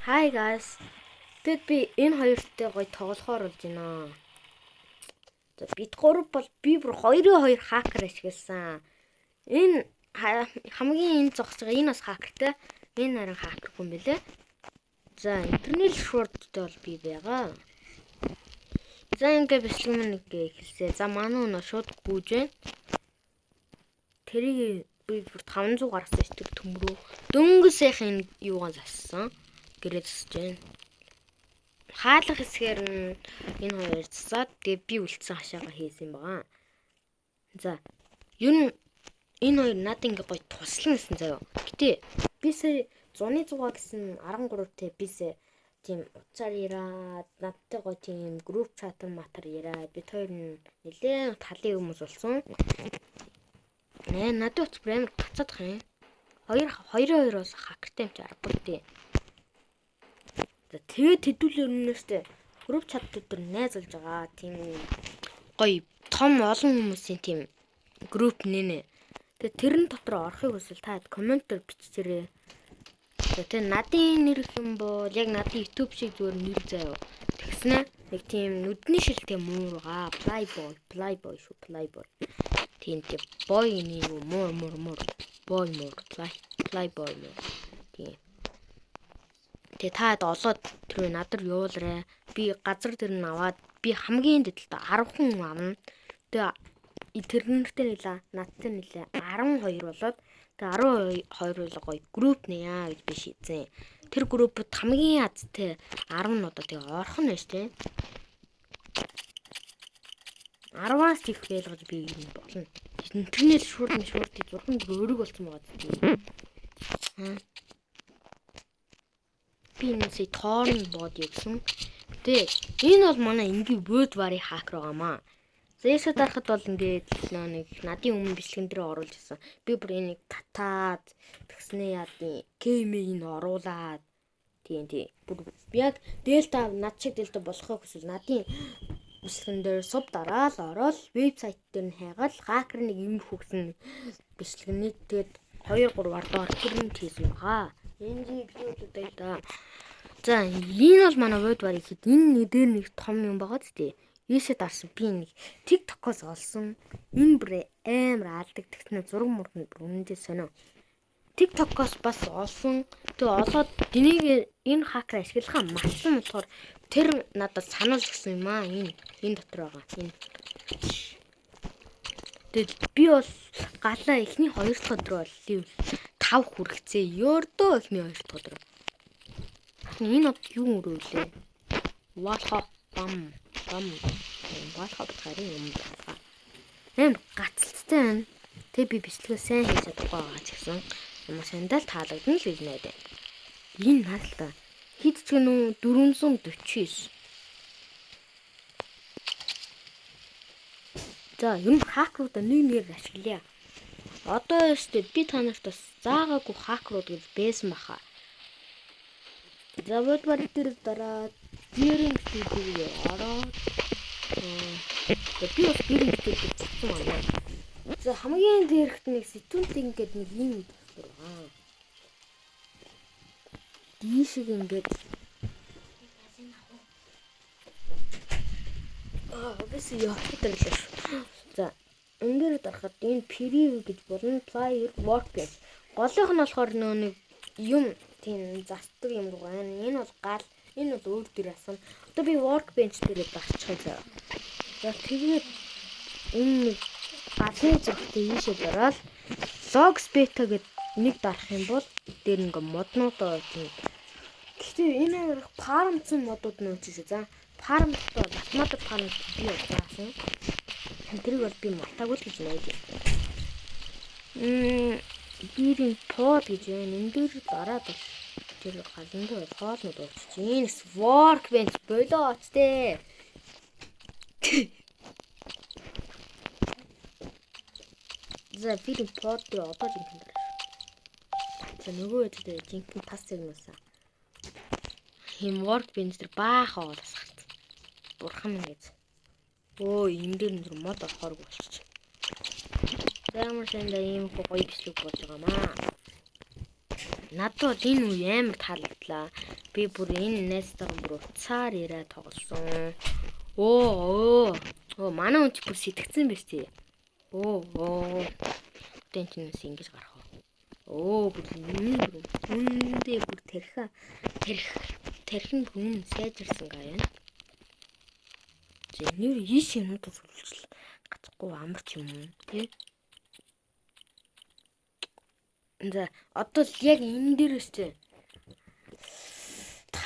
Hi guys. Тэгэд би энэ хоёртой гоё тоглохоор болж байна. За бид гурав бол би бүр 2-2 хакер ашигласан. Энэ хамгийн энэ зогсож байгаа энэ бас хакертэй. Энэ нарийн хакергүй юм бэлээ. За интернет шуурдтай бол би байгаа. За ингээ бичлэг нэг эхэлсэ. За манай өнөө шууд гүйж байна. Тэрийг би бүр 500 гаргасан шүү дээ төмрөө. Дөнгөсийнх энэ юугаа зассан. Гэрээ засаж байна. Хаалах хэсгээр нь энэ хоёр засаад тэгээ би үлдсэн хашаага хийсэн байгаа. За ер нь энэ хоёр надад ингээ гоё туслан гэсэн заяа. Гэтэ бисээ 100-100 гэсэн 13-тэй бисээ тийм уцаар ираад надтай гоё тийм групп чатар матар ираад бид хоёр нь нэлээд талын хүмүүс болсон. Надад уц брэм гацаад хаа. Хоёр бас хакертэй юм чи аргагүй тий. За тэгээд хэдүүлээ өмнөөстэй групп чат дээр найзалж байгаа тийм гоё том олон хүмүүсийн тийм групп нэнэ. Тэгээд тэрэн дотор орохыг хүсвэл та комментээр бичээрэй. Тэгээд надын нэр хэм бол яг надын YouTube шиг зүгээр нэр заяа. Тэгснэ нэг тийм нүдний шилтэй муурга playboy шүү playboy. Тийм boy нэг муур boy муур playboy муур. Тийм. Тэгээ таад олоод тэр надад явуулраа. Би газар дээр нь аваад би хамгийн дэдэлтэй 10 хүн авна. Тэгээ тэрнэртэй нэлээ надтай нэлээ 12 болоод тэгээ 12 бол гоё групп нэ яа гэж би шийдсэн. Тэр группт хамгийн азтай 10 нь одоо тэгээ орох нь шүү дээ. 10-аас их байлгаж би юм болно. Интернет шуурд 6 өөрөг болсон байгаа тийм. Би нэсээ тоорн бод явсан. Тэ энэ бол манай ингийн бод вари хакер байгаамаа. Зээсээ дарахад бол ингээд нэг надын өмнө бичлэгэн дээр оруулж ирсэн. Би бүр энийг татаад тэгснээ яадын кемийг нь оруулаад тийм. Бүр яг дельта над шиг дельта болохыг хүсвэл надын бичлэгэн дээр суб дараал ороод вебсайт дээр нь хайгаал хакер нэг юм хөгсөн бичлэгний тэгээд 2-3 ардаар тэрний хийсэн байгаа. Энэ видеодтай да. За энэ бол манай веб варик хэд энэ дээр нэг том юм байгаа зү. Ийшээ дарсан би нэг TikTok-оос олсон. Энэ бүр амар алдаг тэгснэ зураг мөрөнд үнэндээ сонио. TikTok-оос бас олсон. Тэгээ олоод энийг энэ хакер ашиглахаа матсан болохоор тэр надад сануулж өгсөн юм аа. Энэ дотор байгаа. Энэ. Тэгээд би бол галаа эхний 2 дахь өдөр бол level 5 хүрэгцээ. Ёрдөө эхний 2 дахь өдөр. Энэ од юу өрөөлээ? Валха бам. Валха бацарын юм байна. Эм гацалцтай байна. Тэг би бичлэгээ сайн хийж чадахгүй байгаа ч гэсэн ямар сандал таалагдана л гэж найдаа. Энэ хаалта. Хэд ч гэнэ 449. За юм хакеруудаа нэгээр ашиглая. Одоо өстө би та нарт бас заагаагүй хакерууд гэж байсан баха. За вот тэр дараа дээрэн студио ороод би бас дээрэн студио цацсан байна. За хамгийн дээрхт нэг сэтгүүлт ингээд нэг юм байна. Дийшиг ингээд бас яахтай л. За энэ дээр дарахад энэ preview гэж болно player workbench. Голынх нь болохоор нөө нэг юм тийм застдаг юм байна. Энэ бол гал, энэ бол өөр дээр асан. Одоо би workbench дээр барчих юм. За тэгээд энэ галын зөвхөн ийшээ дараад logs beta гэд нэг дарах юм бол дээр ингээ моднуудаа тийм. Гэхдээ энэ farm-ын модууд нь үүсэж за farm-д математик farm би заасан. Тэрийг бол би мартаагүй л гэж найдаа. Бирийн под гэж байна. Энэ дээр дараад тэр галандаа хоолнууд уучиж. Энэ workbench болоо очтээ. За бирийн под дээр одоо жинхэнэ дараа. За нөгөө үедээ жинхэнэ тас загнуулсан. Хим workbench дээр баахан оолсахт. Бурхан минь гэж. Өө энэ дээр нэр мод орохоор болчих. Ямар сандаа ийм гоё бичлэг болж байгаамаа. Надад энэ үе амар таалагдлаа. Би бүр энэ найзтайгаа бүр уцаар яриа тоглосон. Оо манай хүн ч бүр сэтгцэн биш тий. Тэн чинээс ингэж гарах уу. Бүр үндэ бүр тарих нь бүр сайжирсан гаяа. Нэр ийш юмнууд сүлжил гацхгүй амар ч юм уу тий. За одоо л яг энэ дээрээс тий.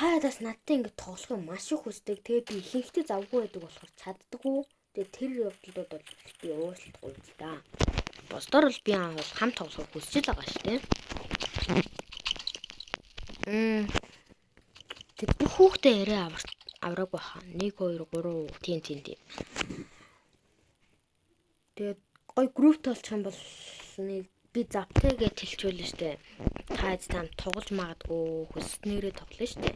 Таадаас надтай ингэ тоглох юм маш их хүсдэг. Тэгээ би ихэнхдээ завгүй байдаг болохоор чаддаггүй. Тэгээ тэр явдлууд бол би уушлахгүй л да. Босдоор л би хамт тоглох хүсэж байгаа шүү дээ. Тэг бүх хүүхдээ яриа авраг баха. 1 2 3 тийм. Тэгээд гой групп толчих юм бол нэг би завтайгээ тэлчүүлнэ штэ. Таад там тоглож магадгүй хүснээрээ тоглоно штэ.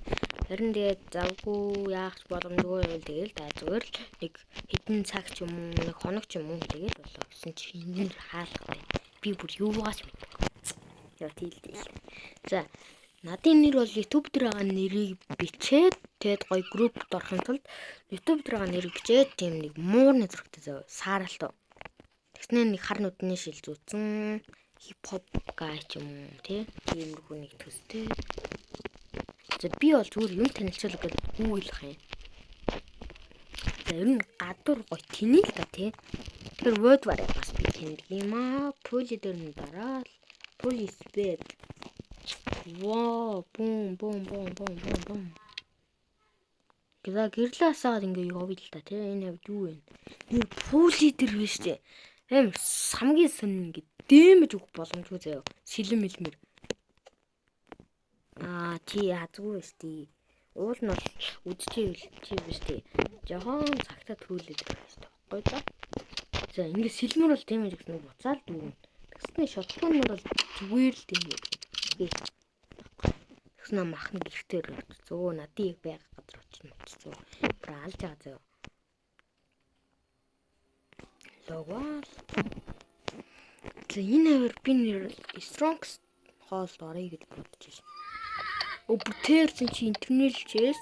Харин тэгээд завгүй яах боломжгүй байвал тэгэл та зүгээр л нэг хэдэн цаг ч юм уу нэг хоног ч юм уу тэгэл болоо гэсэн чи энэ хаалгатай. Би бүр юугаас мэдээ. Яа тийл. За надын нэр бол YouTube дээр байгаа нэрийг бичээд тэгэд гоё группт орохын тулд YouTube дээр байгаа нэрийг бичээд тийм нэг муурны зурагтай зав сааралт. Тэгснээр нэг хар нүдний шил зүүцэн хипхоп гай ч юм уу тий иймэрхүү нэг төстэй. За би бол зүгээр юм танилцуулах гэж гүйлэх юм. За ер нь гадуур гоё тэний л та тий. Тэр word барай бас би тэнд юм аа. Пули дээр нь дараал. Police bed. Wow, boom. Гэрлээсаад ингээ явъя л та тий. Энэ явд юу вэ? Энэ пули дээр биш тий. Хамгийн сонин ингээ дэмэж өгөх боломжгүй заяа. Сэлэм мэлмэр. Чи язгүй биш тий. Уул нь бол үдчихээ чи биш тий. Жохон цагтаа төлөөд байх шүү дээ. Гоё да. За ингээ сэлмэр бол дэмэж өгсөн нь буцаал дүүрэн. Тэгснэ шотлон нь бол зүгээр л дэмэж. Тэгснэ махна гихтэр зөө надыг байга газар очиж. Бүр алж байгаа зөө. Логвал. За энэ хавар би нэр Strong's хоолд орё гэж бодож байна. Бүтээрсэн чи интернет чээс.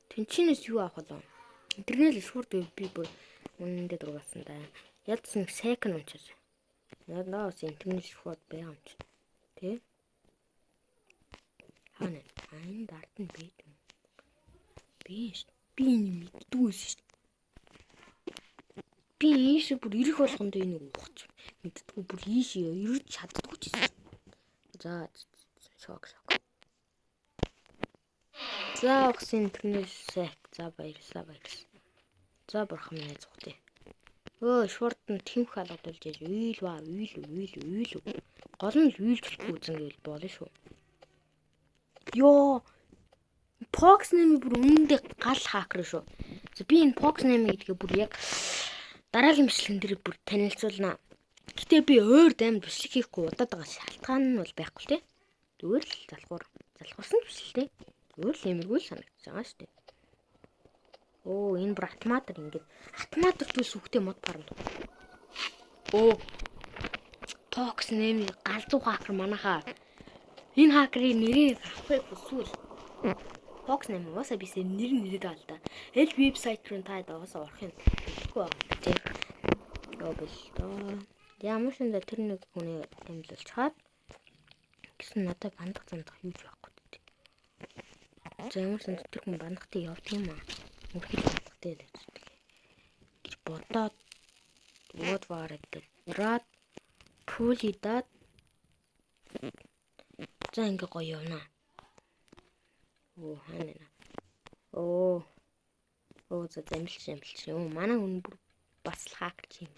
Тэнчинээс юу авах вэ? Интернет шүрд би бүр үнэндээ дургасан да. Ялцсан second унчиж. Надаас интернет шүрд бай юм чи. Тэ? Хана айн дартан бит. Би мэддгүйс. Би ийш бүр ирэх болгонд энэ ухаж. Мэддгүү бүр ийш ирж чаддгүй ч. За шок. За огсын интернет сек. За баярлалаа. За бурхан минь зүгтээ. Шурд нь тэмх халагдулж яж үйл. Гол нь үйлчлэхгүй үзэн гэвэл болно шүү. Йоо. Fox name бүр үнэндээ гал хакер шүү. За би энэ Fox name гэдгээ бүр яг дараагийн бичлэгэн дээр бүр танилцуулнаа. Гэтэ би өөр даймд бичлэг хийхгүй удаад байгаа шалтгаан нь бол байхгүй тий. Зүгээр л залхуурсан бичлэг тий. Зүгээр л эмэргүй санагдаж байгаа шүү дээ. Энэ бүр автоматар ингээд автоматар төс үхтэй мод парна. Fox name галзуу хакер манайхаа. Энэ хакерийн нэрийг авахыг хүсвэл Fox name уусаа бисээ нэр даал та. Л вебсайт руу та уусаа орох юм гэхгүй байна тий. Ямар ч юм тэр нэг хүний дамжуулж хаад гэсэн надад бандах зандах юу ч байхгүй тий. За ямар ч тэр хүн бандахтай явд юм аа. Мөрхөд бандахтай л гэж бодоод вот вараад рад пулидад за ингээ гоё явна. Ханаа. За замилч. Манай хүн бүр бас л хакер юм.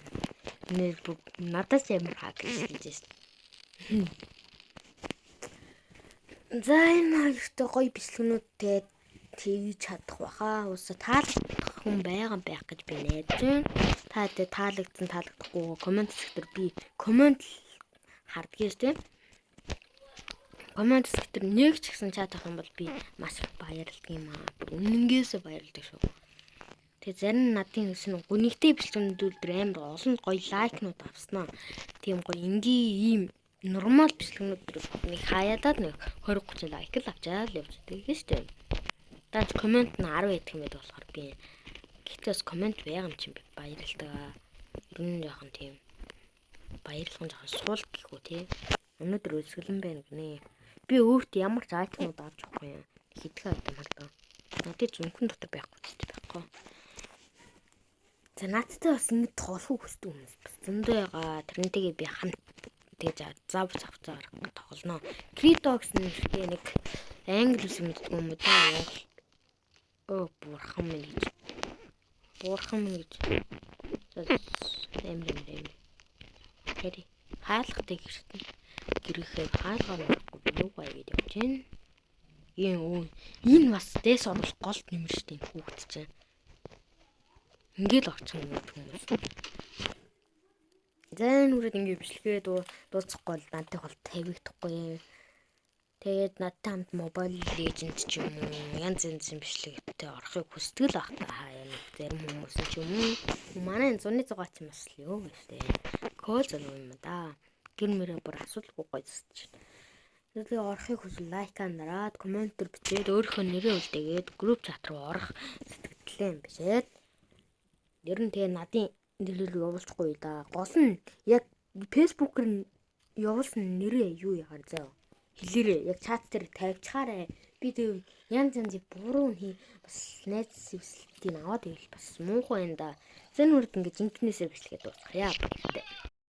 Нэр бүр надаас ямар хакер хийж байна. За энэ хоёртой гоё бичлэгнүүд тэгээд хийж чадах баха. Уусаа таалагдах хүн байгаа гэж би найдаж байна. Та тэгээд таалагдахгүй комент сектор би комент хардгийс тийм. Комент сектор нэг ч гэсэн чатах юм бол би маш их баярлдаг юм аа. Үнэнгээсээ баярлдаг шүү. Тэгээ зарим надын өснө гүнигтэй бичлэгнүүд дээр амар олон гоё лайкнууд авснаа. Тийм гоё энгийн ийм нормал бичлэгнүүд нэг хаяадаад нэг 20-30 лайк л авчаад л явж байдаг шүү дээ. Даанч комент нь 10 идэх юм байд болохоор би гэхдээ комент байгаа юм чинь би баярлалтай. Ер нь яахан тийм баярлах жоохон суул гэхүү тий. Өнөөдөр өсгөлэн байна гинэ. Би өөрт ямар ч айтмууд авч явахгүй юм. Хитгэн айдам хагдаа. Надад зөвхөн дотор байхгүй ч байхгүй. За наадтай бас ингэ тоглох хүсдэг хүмүүс бас зөндөө байгаа. Тэрнтэйгээ би хамт тэгж зав тоглоно. Критокс нэг англи үсэг мэддэг юм уу та яа. Оо бурхан минь гэж. Эмэм. Хэри хаалгатай гэртэн. Гэрээхээ хаалгаар орохгүй юу гай гэж явж байна. Энэ бас дэс оруулах гол нэмэр штеп хүүхд чинь. Ингээл орчих юм хүмүүс. Зэн үрээд ингэ бичлэгээ дуусахгүй бол надтай бол тавигдахгүй. Тэгээд надтай хамт Mobile Legends ч юм уу янз янзын бичлэгтэй орохыг хүсдэг л байх та зарим хүмүүс ч юм уу. Манай зуны зугаач юм бас л юу гэжтэй. Кол зов юм да. Гэр мөрөө бүр асуудалгүй гойсч. Тэгээд орохыг хүсвэл лайкаа нараад комментэр бичээд өөрийнхөө нэрээ үлдээгээд групп чат руу орох сэтгэлдээ юм бишээд. Ер нь тэгээ надын нэрээр явуулчихгүй да. Гол нь яг Facebook-ээр явуулсан нэрээ юу яагаар заа. Хэлээрээ яг чат дээр тавьчихаарай. Би тэг янз буруу бас найз сэвсэлтийг аваад ивэл бас муухай энэ да. Зэн үрд ингэ жинкнээсээ бичлэгээ дуусгая.